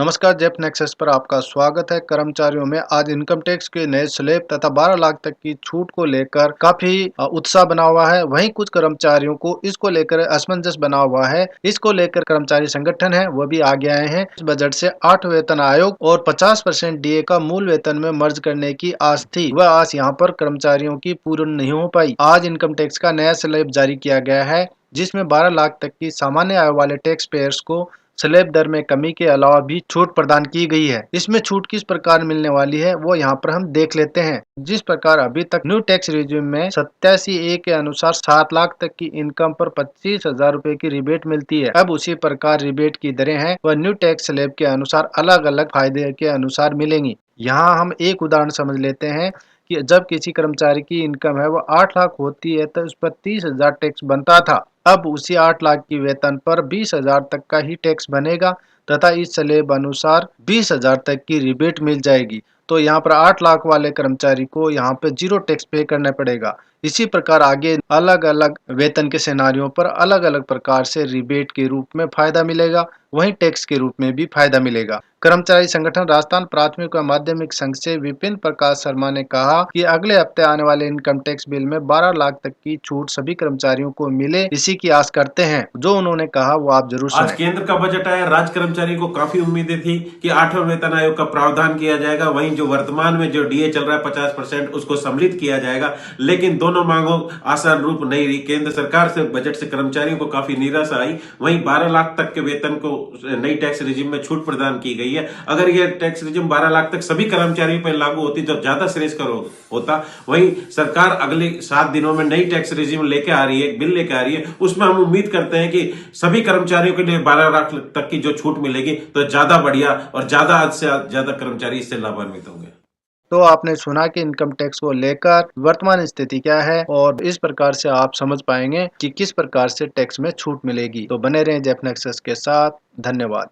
नमस्कार, Jeff nexus पर आपका स्वागत है। कर्मचारियों में आज इनकम टैक्स के नए स्लैब तथा 12 लाख तक की छूट को लेकर काफी उत्साह बना हुआ है। वहीं कुछ कर्मचारियों को इसको लेकर असमंजस बना हुआ है। इसको लेकर कर्मचारी संगठन है वो भी आगे आए हैं। इस बजट से 8 वेतन आयोग और 50% डीए का मूल वेतन में मर्ज करने की आस थी, वह आस यहाँ पर कर्मचारियों की पूर्ण नहीं हो पाई। आज इनकम टैक्स का नया स्लैब जारी किया गया है, जिसमें 12 लाख तक की सामान्य आय वाले टैक्स पेयर्स को स्लैब दर में कमी के अलावा भी छूट प्रदान की गई है। इसमें छूट किस प्रकार मिलने वाली है वो यहाँ पर हम देख लेते हैं। जिस प्रकार अभी तक न्यू टैक्स रिज्यूम में 87A के अनुसार 7 लाख तक की इनकम पर 25,000 रूपए की रिबेट मिलती है। अब उसी प्रकार रिबेट की दरें हैं वह न्यू टैक्स स्लैब के अनुसार अलग अलग फायदे के अनुसार मिलेंगी। यहाँ हम एक उदाहरण समझ लेते हैं कि जब किसी कर्मचारी की इनकम है वो 8 लाख होती है तो उस पर 30,000 टैक्स बनता था। अब उसी 8 लाख की वेतन पर 20,000 तक का ही टैक्स बनेगा तथा इस स्लैब अनुसार 20,000 तक की रिबेट मिल जाएगी। तो यहाँ पर 8 लाख वाले कर्मचारी को यहाँ पे जीरो टैक्स पे करना पड़ेगा। इसी प्रकार आगे अलग अलग वेतन के सिनेरियो पर अलग अलग प्रकार से रिबेट के रूप में फायदा मिलेगा, वहीं टैक्स के रूप में भी फायदा मिलेगा। कर्मचारी संगठन राजस्थान प्राथमिक व माध्यमिक संघ से विपिन प्रकाश शर्मा ने कहा कि अगले हफ्ते आने वाले इनकम टैक्स बिल में 12 लाख तक की छूट सभी कर्मचारियों को मिले, इसी की आस करते हैं। जो उन्होंने कहा वो आप जरूर आज सुने। केंद्र का बजट आया, राज्य कर्मचारी को काफी उम्मीदें थी कि 8वें वेतन आयोग का प्रावधान किया जाएगा, वहीं जो वर्तमान में जो डीए चल रहा है 50% उसको सम्मिलित किया जाएगा। लेकिन दोनों मांगों आसान रूप नहीं रही। केंद्र सरकार से बजट से कर्मचारियों को काफी निराशा आई। वहीं 12 लाख तक के वेतन को नई टैक्स रिजिम में छूट प्रदान की गई है। अगर यह टैक्स रिजिम 12 लाख तक सभी कर्मचारियों पर लागू होती तो ज्यादा श्रेयस्कर होता। वहीं सरकार अगले 7 दिनों में नई टैक्स रिजिम लेके आ रही है, बिल लेके आ रही है। उसमें हम उम्मीद करते हैं कि सभी कर्मचारियों के लिए 12 लाख तक की जो छूट मिलेगी तो ज्यादा बढ़िया और ज्यादा से ज्यादा कर्मचारी इससे लाभान्वित होंगे। तो आपने सुना कि इनकम टैक्स को लेकर वर्तमान स्थिति क्या है और इस प्रकार से आप समझ पाएंगे कि किस प्रकार से टैक्स में छूट मिलेगी। तो बने रहें जेफ नेक्सस के साथ। धन्यवाद।